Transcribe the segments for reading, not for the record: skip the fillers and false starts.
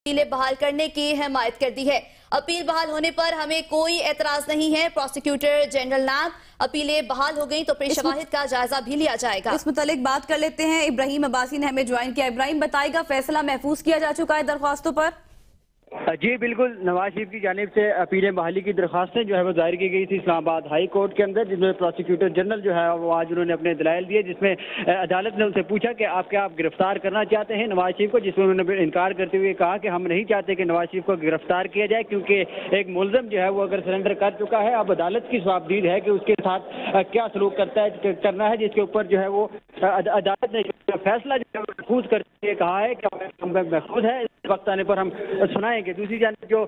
अपीलें बहाल करने की हिमायत कर दी है। अपील बहाल होने पर हमें कोई एतराज नहीं है। प्रोसिक्यूटर जनरल नैब अपीलें बहाल हो गई तो फिर शवाहिद का जायजा भी लिया जाएगा। इस मुतालिक बात कर लेते हैं। इब्राहिम अब्बासी ने हमें ज्वाइन किया। इब्राहिम बताएगा, फैसला महफूज किया जा चुका है दरख्वास्तों पर? जी बिल्कुल, नवाज शरीफ की जानिब से अपीलें बहाली की दरखास्तें जो है वो दायर की गई थी इस्लामाबाद हाई कोर्ट के अंदर, जिसमें प्रोसिक्यूटर जनरल जो है वो आज उन्होंने अपने दलाइल दिए, जिसमें अदालत ने उनसे पूछा कि आप गिरफ्तार करना चाहते हैं नवाज शरीफ को, जिसमें उन्होंने इनकार करते हुए कहा कि हम नहीं चाहते कि नवाज शरीफ को गिरफ्तार किया जाए, क्योंकि एक मुलजम जो है वो अगर सरेंडर कर चुका है, अब अदालत की जवाबदीद है कि उसके साथ क्या सलूक करना है, जिसके ऊपर जो है वो अदालत ने फैसला जो है महफूज करके कहा है कि महफूज है, इस वक्त आने पर हम सुनाएंगे। दूसरी जानब जो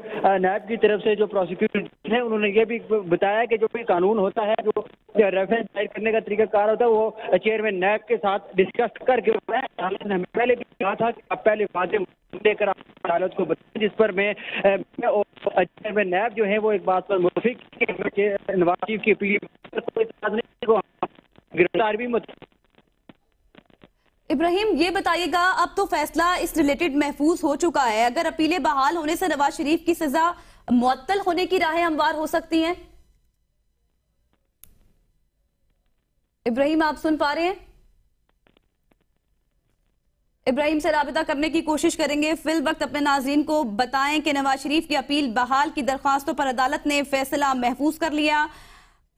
नैब की तरफ से जो प्रोसिक्यूटर है, उन्होंने ये भी बताया कि जो भी कानून होता है, जो रेफरेंस दायर करने का तरीकाकार होता है, वो चेयरमैन नैब के साथ डिस्कस करके अदालत ने हमें पहले भी कहा था कि आप पहले वादे लेकर अदालत को बताएं, जिस पर मैं चेयरमैन नैब जो है वो एक बात पर मुतफिक नवाज शरीफ की अपील गिरफ्तार भी इब्राहिम, ये बताइएगा, अब तो फैसला इस रिलेटेड महफूज हो चुका है, अगर अपीलें बहाल होने से नवाज शरीफ की सजा मुअत्तल होने की राहें हमवार हो सकती हैं? इब्राहिम, आप सुन पा रहे हैं? इब्राहिम से राबिता करने की कोशिश करेंगे। फिल वक्त अपने नाज़रीन को बताएं कि नवाज शरीफ की अपील बहाल की दरख्वास्तों पर अदालत ने फैसला महफूज कर लिया।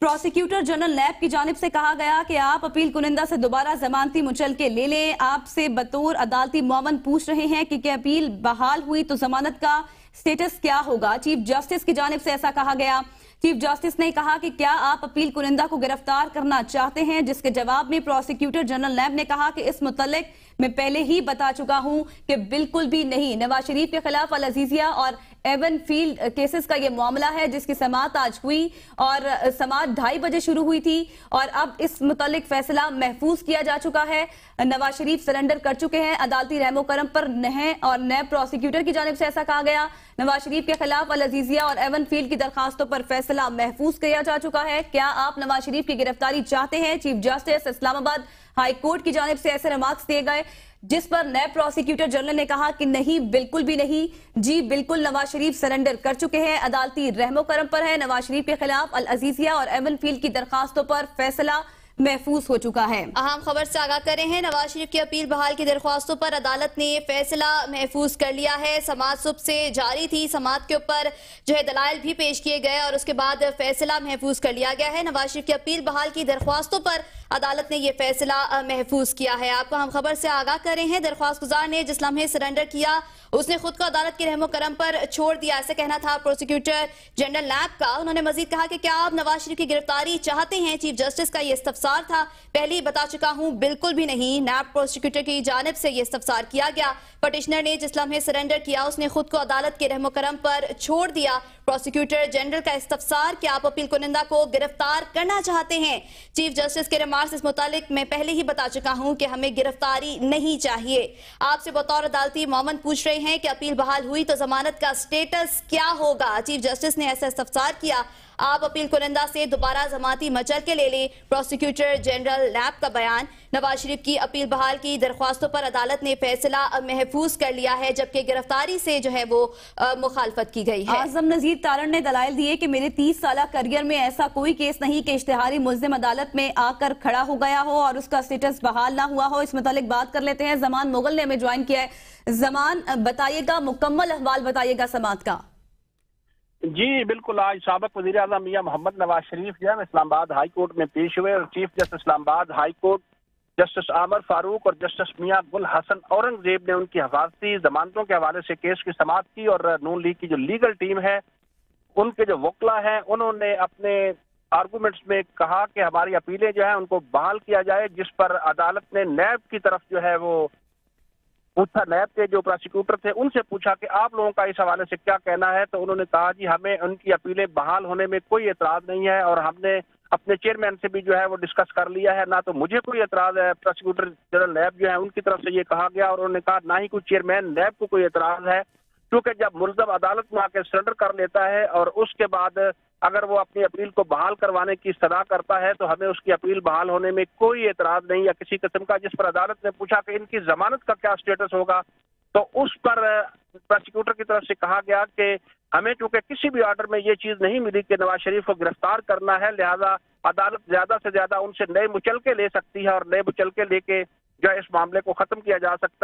प्रोसिक्यूटर जनरल नैब की जानिब से कहा गया कि आप अपील कुनिंदा से दोबारा जमानती मुचलके ले लें। आपसे बतौर अदालती मुआवन पूछ रहे हैं कि अपील बहाल हुई तो जमानत का स्टेटस क्या होगा। चीफ जस्टिस की जानिब से ऐसा कहा गया। चीफ जस्टिस ने कहा कि क्या आप अपील कुनिंदा को गिरफ्तार करना चाहते हैं, जिसके जवाब में प्रोसिक्यूटर जनरल नैब ने कहा कि इस मुतल्लिक मैं पहले ही बता चुका हूं कि बिल्कुल भी नहीं। नवाज शरीफ के खिलाफ अल अजीजिया और एवन फील्ड केसेस का यह मामला है, जिसकी समाअत आज हुई और समाअत 2:30 बजे शुरू हुई थी और अब इस मुतल्लिक फैसला महफूज किया जा चुका है। नवाज शरीफ सरेंडर कर चुके हैं, अदालती रहमो करम पर हैं और नैब प्रोसिक्यूटर की जानिब से ऐसा कहा गया। नवाज शरीफ के खिलाफ अल अजीजिया और एवन फील्ड की दरखास्तों पर फैसला महफूज किया जा चुका है। क्या आप नवाज शरीफ की गिरफ्तारी चाहते हैं? Chief justice Islamabad high court की जानिब से ऐसे रिमार्क्स दिए गए, जिस पर नैब प्रोसिक्यूटर जनरल ने कहा कि नहीं, बिल्कुल भी नहीं। जी बिल्कुल, नवाज शरीफ सरेंडर कर चुके हैं, अदालती रहमो करम पर है। नवाज शरीफ के खिलाफ अल अजीजिया और एवन फील्ड की दरखास्तों पर फैसला महफूज हो चुका है। अहम खबर से आगाह कर रहे हैं, नवाज शरीफ की अपील बहाल की दरख्वास्तों पर अदालत ने फैसला महफूज कर लिया है। समाअत सुबह से जारी थी, समाअत के ऊपर जो है दलाइल भी पेश किए गए और उसके बाद फैसला महफूज कर लिया गया है। नवाज शरीफ की अपील बहाल की दरख्वास्तों पर अदालत ने यह फैसला महफूज किया है। आपको हम खबर से आगाह कर रहे हैं, दरख्वास्त गुजार ने जिस लम्हे सरेंडर किया उसने खुद को अदालत के रहमो करम पर छोड़ दिया, ऐसे कहना था प्रोसिक्यूटर जनरल नैब का। उन्होंने मजीद कहा कि क्या आप नवाज शरीफ की गिरफ्तारी चाहते हैं? चीफ जस्टिस का यह इस्तफसार था, पहले ही बता चुका हूं, बिल्कुल भी नहीं। नैब प्रोसिक्यूटर की जानिब से यह इस्तफसार किया गया। पटिशनर ने जिस लम्हे सरेंडर किया उसने खुद को अदालत के रहमो करम पर छोड़ दिया। प्रोसिक्यूटर जनरल का इस्तफसार कि आप अपील कुनिंदा को गिरफ्तार करना चाहते हैं। चीफ जस्टिस के रिमार्क्स इस मुतालिक मैं पहले ही बता चुका हूं कि हमें गिरफ्तारी नहीं चाहिए। आपसे बतौर अदालती मुआवन पूछ रहे हैं कि अपील बहाल हुई तो जमानत का स्टेटस क्या होगा। चीफ जस्टिस ने ऐसा इस्तफसार किया, आप अपील कुनिंदा से दोबारा जमानती मचल के ले लें। प्रोसिक्यूटर जनरल नैब का बयान, नवाज शरीफ की अपील बहाल की दरख्वास्तों पर अदालत ने फैसला महफूज कर लिया है, जबकि गिरफ्तारी से जो है वो मुखालफत की गई है। आजम नजीर तारण ने दलाइल दिए कि मेरे 30 साल करियर में ऐसा कोई केस नहीं कि इश्तिहारी मुल्जिम अदालत में आकर खड़ा हो गया हो और उसका स्टेटस बहाल ना हुआ हो। इस मुतालिक बात कर लेते हैं। जमान मुगल ने हमें ज्वाइन किया है। जमान, बताइएगा, मुकम्मल अहवाल बताइएगा समाअत का। जी बिल्कुल, आज साबिक वज़ीर आज़म मियां मोहम्मद नवाज शरीफ जो है इस्लामाबाद हाई कोर्ट में पेश हुए और chief justice Islamabad high court justice आमर फारूक और जस्टिस मियां गुल हसन औरंगजेब ने उनकी हिफाजती जमानतों के हवाले से केस की समाअत की और नून लीग की जो लीगल टीम है, उनके जो वकला हैं, उन्होंने अपने आर्गूमेंट्स में कहा कि हमारी अपीलें जो है उनको बहाल किया जाए, जिस पर अदालत ने नैब की तरफ जो है वो पूछा। नैब के जो प्रोसिक्यूटर थे उनसे पूछा कि आप लोगों का इस हवाले से क्या कहना है, तो उन्होंने कहा जी हमें उनकी अपीलें बहाल होने में कोई एतराज नहीं है और हमने अपने चेयरमैन से भी जो है वो डिस्कस कर लिया है, ना तो मुझे कोई एतराज है। प्रोसिक्यूटर जनरल नैब जो है उनकी तरफ से ये कहा गया और उन्होंने कहा ना ही कोई चेयरमैन नैब को कोई एतराज है, क्योंकि जब मुल्ज़म अदालत में आकर सरेंडर कर लेता है और उसके बाद अगर वो अपनी अपील को बहाल करवाने की सदा करता है तो हमें उसकी अपील बहाल होने में कोई एतराज नहीं या किसी किस्म का। जिस पर अदालत ने पूछा कि इनकी जमानत का क्या स्टेटस होगा, तो उस पर प्रोसिक्यूटर की तरफ से कहा गया कि हमें चूंकि किसी भी ऑर्डर में ये चीज नहीं मिली कि नवाज शरीफ को गिरफ्तार करना है, लिहाजा अदालत ज्यादा से ज्यादा उनसे नए मुचलके ले सकती है और नए मुचलके लेके जो है इस मामले को खत्म किया जा सकता है।